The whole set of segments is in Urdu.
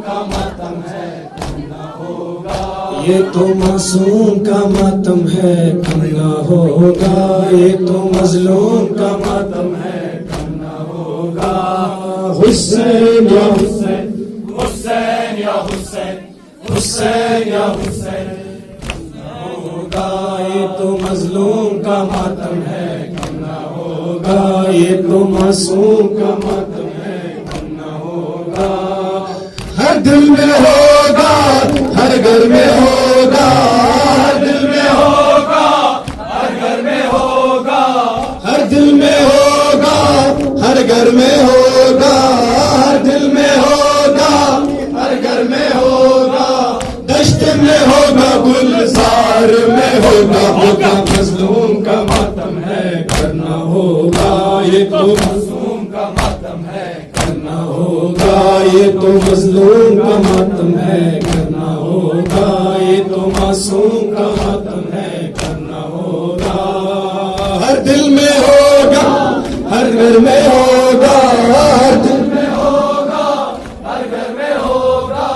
کا ماتم ہے کم نہ ہوگا، یہ تو معصوم کا ماتم ہے کم نہ ہوگا، یہ تو مظلوم کا ماتم ہے کم نہ ہوگا۔ حسین یا حسین، حسین یا حسین، حسین یا حسین کم نہ ہوگا، یہ تو مظلوم کا ماتم ہے کم نہ ہوگا، یہ تو معصوم کا ماتم ہے کم نہ ہوگا۔ ہر دل میں ہوگا، ہر گھر میں ہوگا، ہر دل میں ہوگا، ہر گھر میں ہوگا، ہر دل میں ہوگا، ہر گھر میں ہوگا، ہر دل میں ہوگا، ہر گھر میں ہوگا، دشت میں ہوگا، گلزار میں ہوگا، ہوگا مظلوم کا ماتم ہے کرنا ہوگا، یہ تو معصوم کا ماتم ہے کرنا ہوگا، یہ تو مظلوم کا ماتم ہے کرنا ہوگا، یہ تو معصوم کا ماتم ہے کرنا ہوگا۔ ہر دل میں ہوگا، ہر گھر میں ہوگا، ہر دل میں ہوگا، ہر گھر میں ہوگا،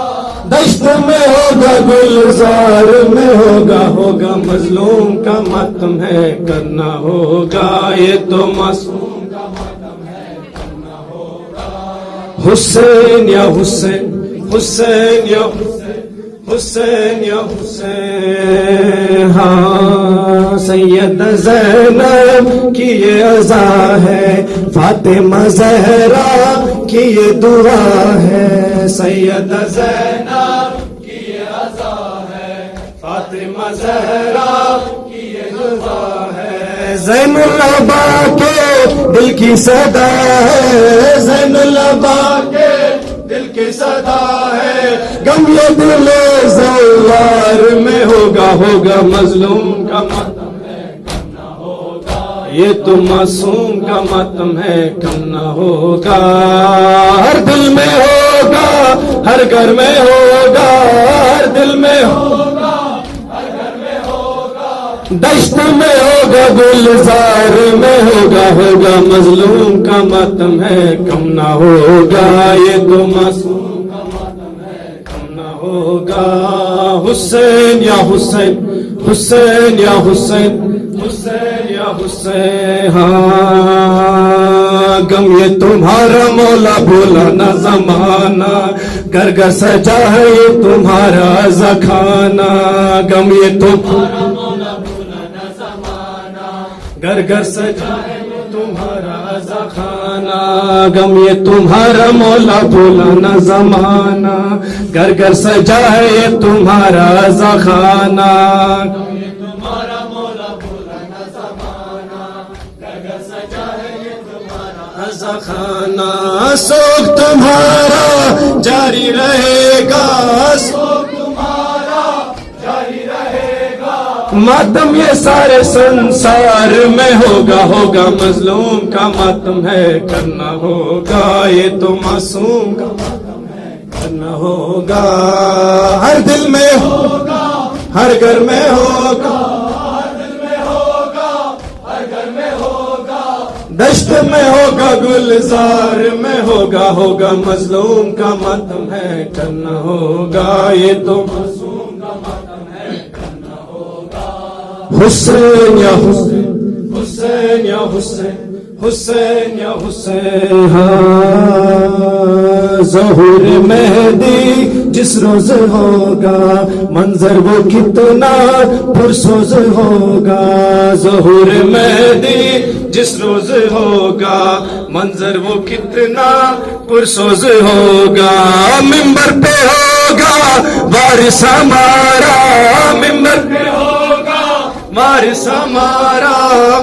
دشت میں ہوگا، گلزار میں ہوگا، ہوگا مظلوم کا ماتم ہے کرنا ہوگا، یہ تو معصوم کا ماتم ہے کرنا ہوگا۔ حسین یا حسین، حسین یا حسین، حسین یا حسین، ہاں سید زینب کی یہ عزا ہے، فاطمہ زہرا کی یہ دعا ہے، سید زینب کی یہ عزا ہے، فاطمہ زہرا کی یہ دعا ہے، زین العبا کے دل کی صدا ہے، زین العبا کے دل کی صدا ہے، غم یہ دل زوار میں ہوگا، ہوگا مظلوم کا ماتم ہے کم نہ ہوگا، یہ تو معصوم کا ماتم ہے کم نہ ہوگا۔ ہر دل میں ہوگا، ہر گھر میں ہوگا، ہر دل میں ہوگا، ہر گھر میں ہوگا، دشت میں ہوگا، گلزار میں ہوگا، ہوگا مظلوم کا ماتم ہے کم نہ ہوگا، یہ تو معصوم کا ماتم ہے کم نہ ہوگا۔ حسین یا حسین، حسین یا حسین، حسین یا حسین، ہاں غم یہ تمہارا مولا بولا نہ زمانہ، گھر گھر سجا ہے یہ تمہارا زخانہ، غم یہ تمہارا گھر گھر سجا ہے یہ تمہارا زخانہ، غم یہ تمہارا مولا بولا نہ زمانہ، گھر گھر سجا ہے یہ تمہارا زخانہ، یہ تمہارا مولا بولا نہ زمانہ، گھر گھر سجا ہے یہ تمہارا زخانہ، سوگ تمہارا جاری رہے گا، سوگ تمہارا جاری رہے گا، ماتم یہ سارے سنسار میں ہوگا، ہوگا مظلوم کا ماتم ہے کرنا ہوگا، یہ تو معصوم کا ماتم ہے کرنا ہوگا۔ ہر دل میں ہوگا، ہر گھر میں ہوگا، ہر دل میں ہوگا، ہر گھر میں ہوگا، دشت میں ہوگا، گلزار میں ہوگا، ہوگا مظلوم کا ماتم ہے کرنا ہوگا، یہ تو معصوم کا ماتم ہے کرنا ہوگا۔ حسین یا حسین، حسین یا حسین، حسین یا حسین، ہاں ظہور مہدی جس روز ہوگا، منظر وہ کتنا پرسوز ہوگا، ظہور مہدی جس روز ہوگا، منظر وہ کتنا پرسوز ہوگا، ممبر پہ ہوگا وارث ہمارا، ممبر پہ ہوگا وارث ہمارا،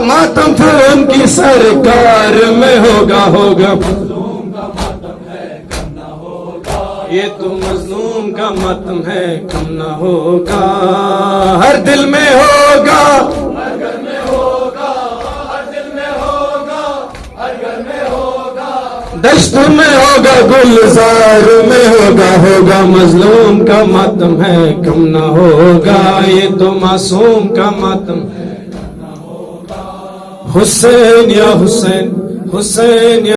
ماتم پھر ان کی سرکار میں ہوگا، ہوگا مظلوم کا ماتم ہے کم نہ ہوگا، یہ تو مظلوم کا ماتم ہے کم نہ ہوگا۔ ہر دل میں ہوگا، ہر گھر میں ہوگا، ہر دل میں ہوگا، ہر گھر میں ہوگا، دشت میں ہوگا، گلزار میں ہوگا، ہوگا مظلوم کا ماتم ہے کم نہ ہوگا، یہ تو معصوم کا ماتم ہے کم نہ ہوگا۔ حسین یا حسین، حسین یا